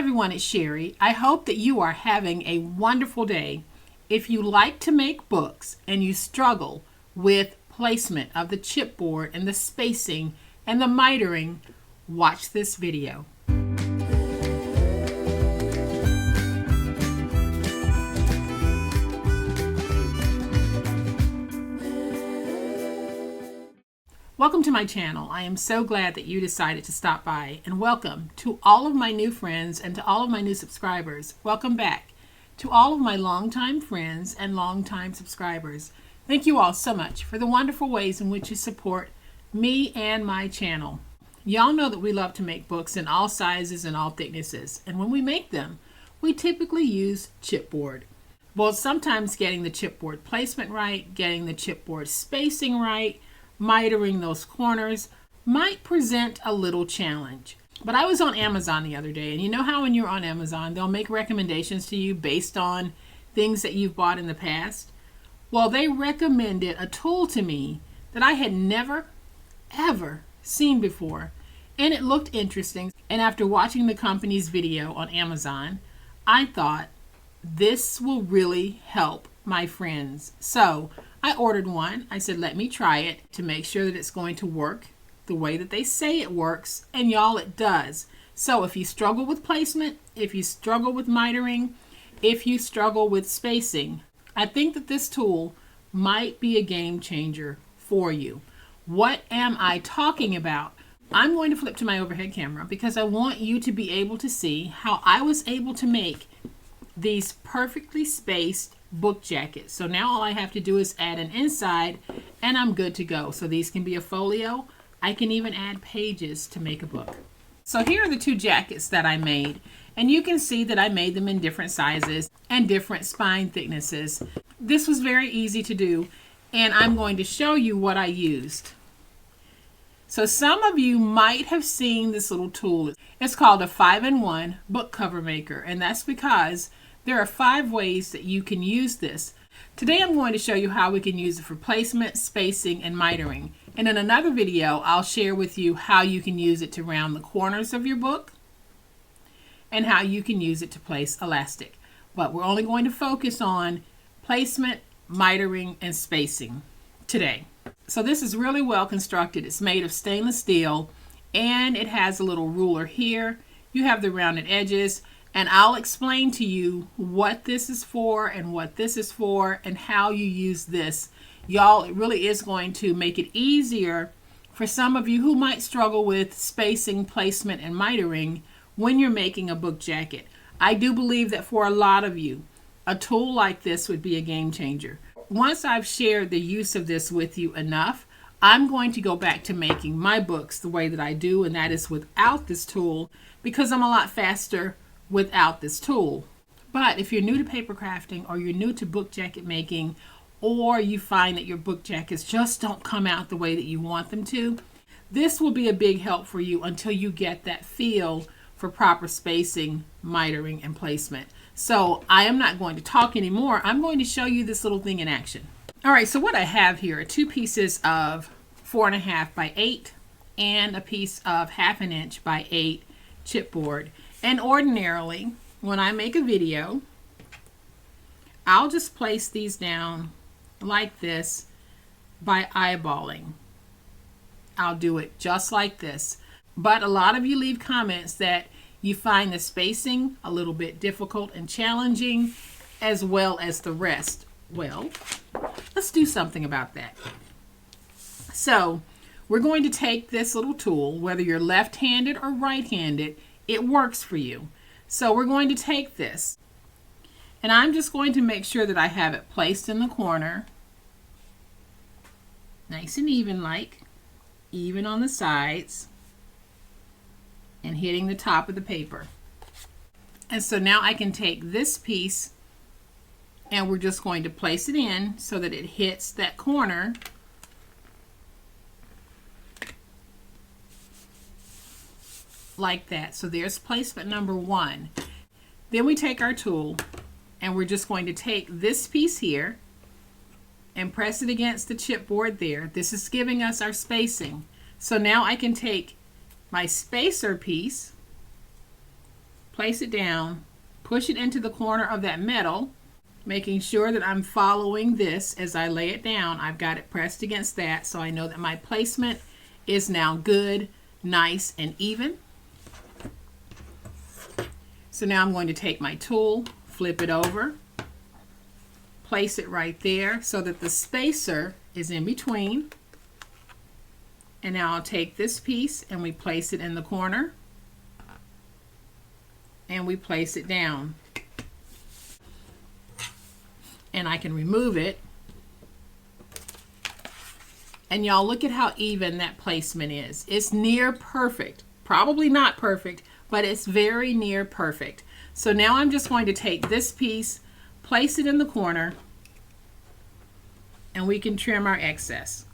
everyone, it's Sherry. I hope that you are having a wonderful day. If you like to make books and you struggle with placement of the chipboard and the spacing and the mitering, watch this video. Welcome to my channel. I am so glad that you decided to stop by, and welcome to all of my new friends and to all of my new subscribers. Welcome back to all of my longtime friends and longtime subscribers. Thank you all so much for the wonderful ways in which you support me and my channel. Y'all know that we love to make books in all sizes and all thicknesses, and when we make them, we typically use chipboard. Well, sometimes getting the chipboard placement right, getting the chipboard spacing right, mitering those corners might present a little challenge. But I was on Amazon the other day, and you know how when you're on Amazon, they'll make recommendations to you based on things that you've bought in the past? Well, they recommended a tool to me that I had never, ever seen before, and it looked interesting. And after watching the company's video on Amazon, I thought this will really help my friends. So I ordered one. I said, let me try it to make sure that it's going to work the way that they say it works. And y'all, it does. So if you struggle with placement, if you struggle with mitering, if you struggle with spacing, I think that this tool might be a game changer for you. What am I talking about? I'm going to flip to my overhead camera because I want you to be able to see how I was able to make these perfectly spaced book jackets. So now all I have to do is add an inside and I'm good to go. So these can be a folio. I can even add pages to make a book. So here are the two jackets that I made, and you can see that I made them in different sizes and different spine thicknesses. This was very easy to do, and I'm going to show you what I used. So some of you might have seen this little tool. It's called a 5-in-1 book cover maker, and that's because there are 5 ways that you can use this. Today I'm going to show you how we can use it for placement, spacing, and mitering. And in another video, I'll share with you how you can use it to round the corners of your book and how you can use it to place elastic. But we're only going to focus on placement, mitering, and spacing today. So this is really well constructed. It's made of stainless steel, and it has a little ruler here. You have the rounded edges. And I'll explain to you what this is for and what this is for and how you use this. Y'all, it really is going to make it easier for some of you who might struggle with spacing, placement, and mitering when you're making a book jacket. I do believe that for a lot of you, a tool like this would be a game changer. Once I've shared the use of this with you enough, I'm going to go back to making my books the way that I do, and that is without this tool, because I'm a lot faster without this tool. But if you're new to paper crafting, or you're new to book jacket making, or you find that your book jackets just don't come out the way that you want them to, this will be a big help for you until you get that feel for proper spacing, mitering, and placement. So I am not going to talk anymore. I'm going to show you this little thing in action. All right, so what I have here are 2 pieces of 4.5 by 8 and a piece of 1/2 inch by 8 chipboard. And ordinarily, when I make a video, I'll just place these down like this by eyeballing. I'll do it just like this. But a lot of you leave comments that you find the spacing a little bit difficult and challenging, as well as the rest. Well, let's do something about that. So we're going to take this little tool, whether you're left-handed or right-handed, it works for you. So we're going to take this, and I'm just going to make sure that I have it placed in the corner, nice and even on the sides, and hitting the top of the paper. And so now I can take this piece, and we're just going to place it in so that it hits that corner. Like that. So there's placement number 1. Then we take our tool, and we're just going to take this piece here and press it against the chipboard there. This is giving us our spacing. So now I can take my spacer piece, place it down, push it into the corner of that metal, making sure that I'm following this as I lay it down. I've got it pressed against that, so I know that my placement is now good, nice, and even. So now I'm going to take my tool, flip it over, place it right there so that the spacer is in between. And now I'll take this piece and we place it in the corner. And we place it down. And I can remove it. And y'all, look at how even that placement is. It's near perfect. Probably not perfect, but it's very near perfect. So now I'm just going to take this piece, place it in the corner, and we can trim our excess.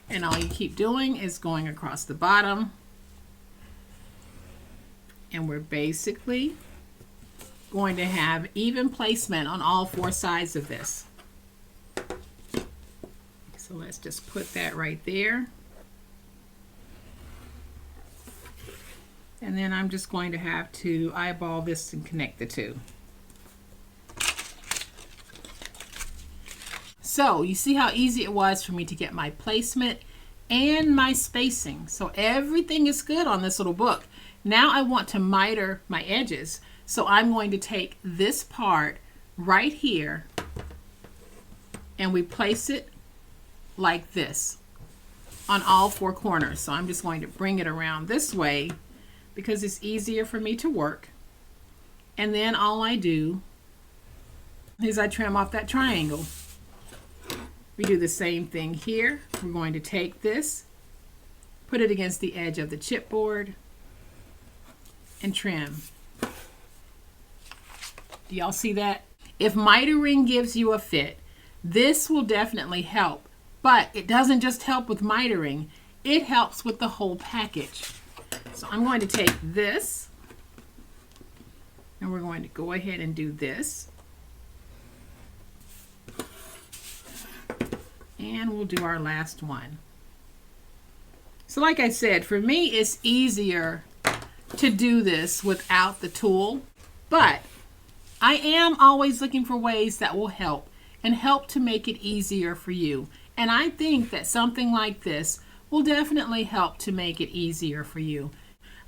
And all you keep doing is going across the bottom. And we're basically going to have even placement on all four sides of this. So let's just put that right there. And then I'm just going to have to eyeball this and connect the two. So you see how easy it was for me to get my placement and my spacing. So everything is good on this little book. Now I want to miter my edges. So I'm going to take this part right here and we place it like this on all four corners. So I'm just going to bring it around this way because it's easier for me to work. And then all I do is I trim off that triangle. We do the same thing here. We're going to take this, put it against the edge of the chipboard, and trim. Do y'all see that? If mitering gives you a fit, this will definitely help. But it doesn't just help with mitering, it helps with the whole package. So I'm going to take this, and we're going to go ahead and do this. And we'll do our last one. So like I said, for me, it's easier to do this without the tool, but I am always looking for ways that will help and help to make it easier for you. And I think that something like this will definitely help to make it easier for you.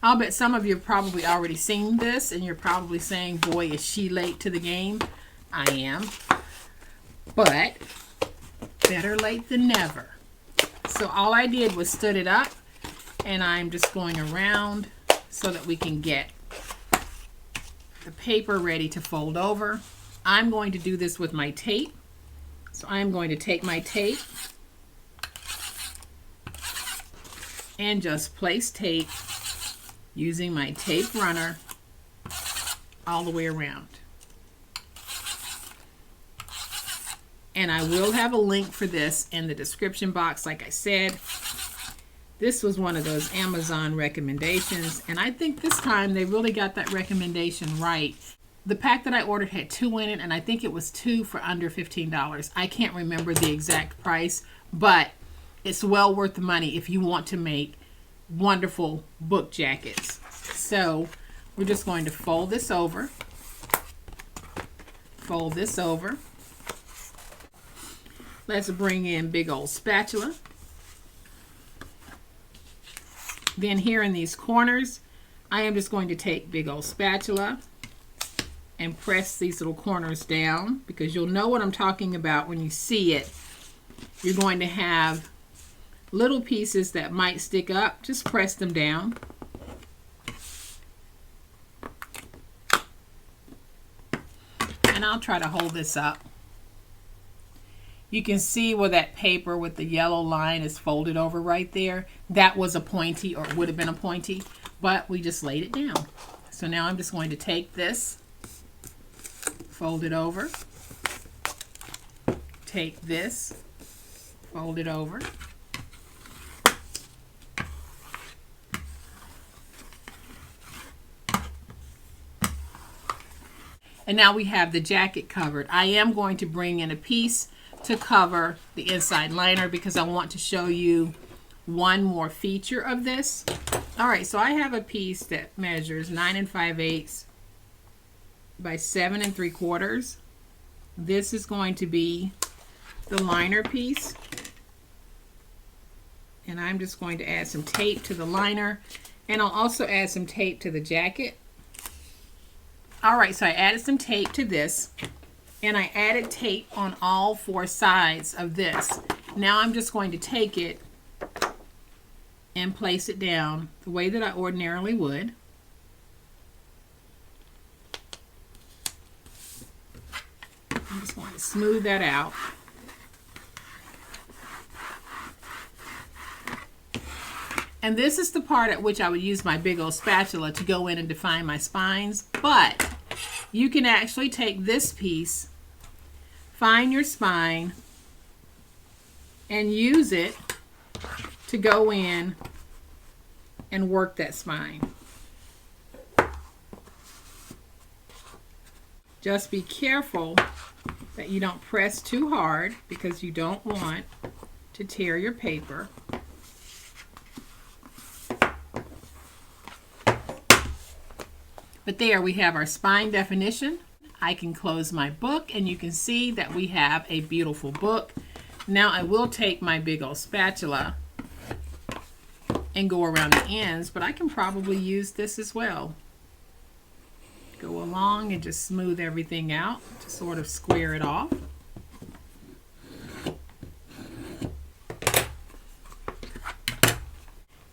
I'll bet some of you have probably already seen this and you're probably saying, boy, is she late to the game? I am. But better late than never. So all I did was stood it up, and I'm just going around so that we can get the paper ready to fold over. I'm going to do this with my tape. So I'm going to take my tape and just place tape using my tape runner all the way around. And I will have a link for this in the description box. Like I said, this was one of those Amazon recommendations, and I think this time they really got that recommendation right. The pack that I ordered had 2 in it, and I think it was 2 for under $15. I can't remember the exact price, but it's well worth the money if you want to make wonderful book jackets. So we're just going to fold this over, fold this over. Let's bring in big old spatula. Then here in these corners, I am just going to take big old spatula and press these little corners down, because you'll know what I'm talking about when you see it. You're going to have little pieces that might stick up. Just press them down. And I'll try to hold this up. You can see where that paper with the yellow line is folded over right there. That was a pointy, or would have been a pointy, but we just laid it down. So now I'm just going to take this, fold it over, take this, fold it over, And now we have the jacket covered. I am going to bring in a piece to cover the inside liner because I want to show you one more feature of this. All right, so I have a piece that measures 9 5/8 by 7 3/4. This is going to be the liner piece. And I'm just going to add some tape to the liner, and I'll also add some tape to the jacket. All right, so I added some tape to this, and I added tape on all 4 sides of this. Now I'm just going to take it and place it down the way that I ordinarily would. I'm just going to smooth that out. And this is the part at which I would use my big old spatula to go in and define my spines. But you can actually take this piece, find your spine, and use it to go in and work that spine. Just be careful that you don't press too hard because you don't want to tear your paper. But there we have our spine definition. I can close my book and you can see that we have a beautiful book. Now I will take my big old spatula and go around the ends, but I can probably use this as well. Go along and just smooth everything out to sort of square it off.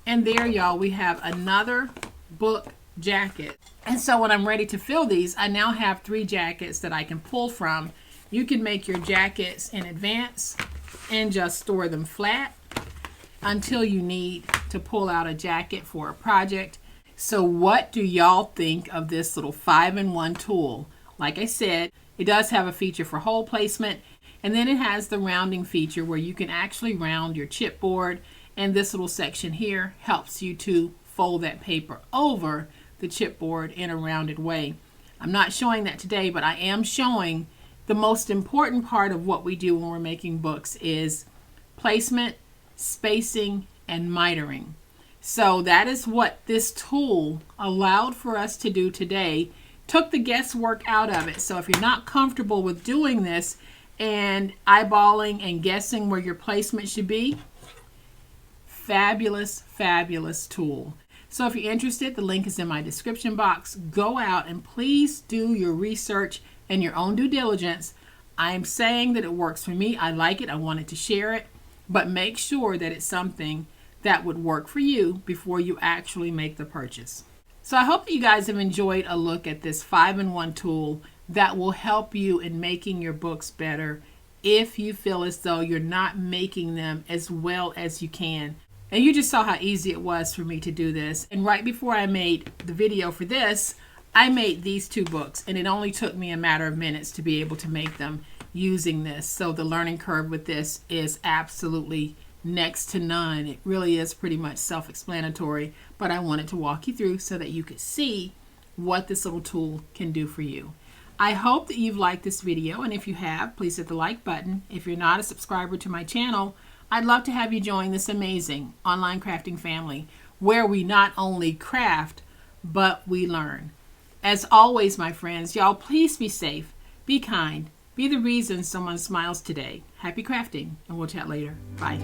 And there, y'all, we have another book jacket. And so when I'm ready to fill these, I now have 3 jackets that I can pull from. You can make your jackets in advance and just store them flat until you need to pull out a jacket for a project. So what do y'all think of this little 5-in-1 tool? Like I said, it does have a feature for hole placement, and then it has the rounding feature where you can actually round your chipboard, and this little section here helps you to fold that paper over the chipboard in a rounded way. I'm not showing that today, but I am showing the most important part of what we do when we're making books is placement, spacing, and mitering. So that is what this tool allowed for us to do today. Took the guesswork out of it. So if you're not comfortable with doing this and eyeballing and guessing where your placement should be, fabulous, fabulous tool. So if you're interested, the link is in my description box. Go out and please do your research and your own due diligence. I'm saying that it works for me. I like it. I wanted to share it. But make sure that it's something that would work for you before you actually make the purchase. So I hope that you guys have enjoyed a look at this 5-in-1 tool that will help you in making your books better if you feel as though you're not making them as well as you can. And you just saw how easy it was for me to do this. And right before I made the video for this, I made these 2 books, and it only took me a matter of minutes to be able to make them using this. So the learning curve with this is absolutely next to none. It really is pretty much self-explanatory, but I wanted to walk you through so that you could see what this little tool can do for you. I hope that you've liked this video, and if you have, please hit the like button. If you're not a subscriber to my channel, I'd love to have you join this amazing online crafting family where we not only craft, but we learn. As always, my friends, y'all please be safe, be kind, be the reason someone smiles today. Happy crafting, and we'll chat later. Bye.